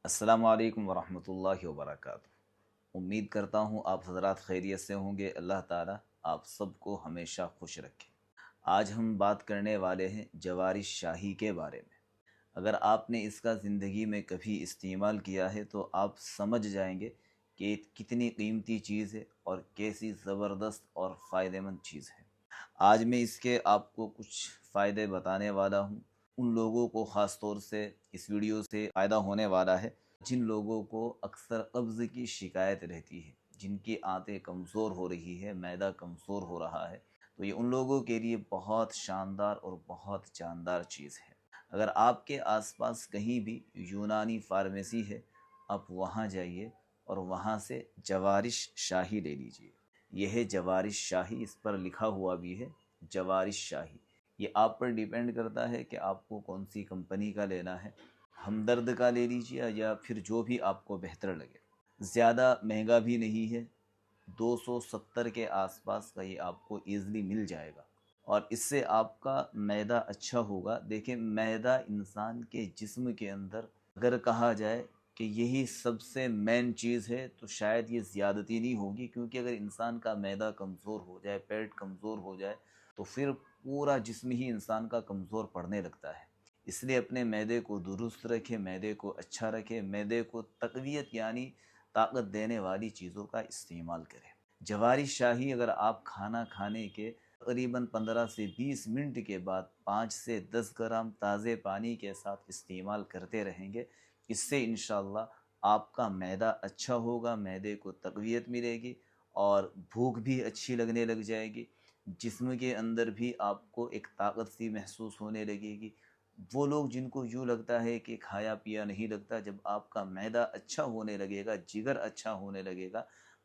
السلام علیکم ورحمۃ اللہ وبرکاتہ۔ امید کرتا ہوں آپ حضرات خیریت سے ہوں گے۔ اللہ تعالیٰ آپ سب کو ہمیشہ خوش رکھے۔ آج ہم بات کرنے والے ہیں جواری شاہی کے بارے میں۔ اگر آپ نے اس کا زندگی میں کبھی استعمال کیا ہے تو آپ سمجھ جائیں گے کہ یہ کتنی قیمتی چیز ہے اور کیسی زبردست اور فائدہ مند چیز ہے۔ آج میں اس کے آپ کو کچھ فائدے بتانے والا ہوں۔ ان لوگوں کو خاص طور سے اس ویڈیو سے فائدہ ہونے والا ہے جن لوگوں کو اکثر قبض کی شکایت رہتی ہے، جن کی آنتیں کمزور ہو رہی ہے، معدہ کمزور ہو رہا ہے، تو یہ ان لوگوں کے لیے بہت شاندار اور بہت جاندار چیز ہے۔ اگر آپ کے آس پاس کہیں بھی یونانی فارمیسی ہے، آپ وہاں جائیے اور وہاں سے جوارش شاہی لے لیجیے۔ یہ ہے جوارش شاہی، اس پر لکھا ہوا بھی ہے جوارش شاہی۔ یہ آپ پر ڈیپینڈ کرتا ہے کہ آپ کو کون سی کمپنی کا لینا ہے۔ ہمدرد کا لے لیجیے یا پھر جو بھی آپ کو بہتر لگے۔ زیادہ مہنگا بھی نہیں ہے، 270 کے آس پاس کا یہ آپ کو ایزلی مل جائے گا، اور اس سے آپ کا معدہ اچھا ہوگا۔ دیکھیں، معدہ انسان کے جسم کے اندر اگر کہا جائے کہ یہی سب سے مین چیز ہے تو شاید یہ زیادتی نہیں ہوگی، کیونکہ اگر انسان کا معدہ کمزور ہو جائے، پیٹ کمزور ہو جائے تو پھر پورا جسم ہی انسان کا کمزور پڑنے لگتا ہے۔ اس لیے اپنے معدے کو درست رکھے، معدے کو اچھا رکھے، معدے کو تقویت یعنی طاقت دینے والی چیزوں کا استعمال کرے۔ جواری شاہی اگر آپ کھانا کھانے کے تقریباً 15 سے 20 منٹ کے بعد 5 سے 10 گرام تازے پانی کے ساتھ استعمال کرتے رہیں گے، اس سے انشاءاللہ آپ کا معدہ اچھا ہوگا، معدے کو تقویت ملے گی اور بھوک بھی اچھی لگنے لگ جائے گی۔ جسم کے اندر بھی آپ کو ایک طاقت سی محسوس ہونے لگے گی۔ وہ لوگ جن کو یوں لگتا ہے کہ کھایا پیا نہیں لگتا، جب آپ کا معدہ اچھا ہونے لگے گا، جگر اچھا ہونے لگے گا،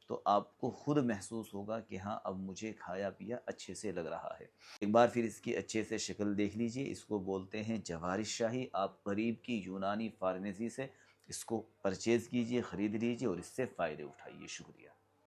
تو آپ کو خود محسوس ہوگا کہ ہاں اب مجھے کھایا پیا اچھے سے لگ رہا ہے۔ ایک بار پھر اس کی اچھے سے شکل دیکھ لیجئے۔ اس کو بولتے ہیں جوارش شاہی۔ آپ قریب کی یونانی فارمیسی سے اس کو پرچیز کیجئے، خرید لیجئے اور اس سے فائدے اٹھائیے۔ شکریہ۔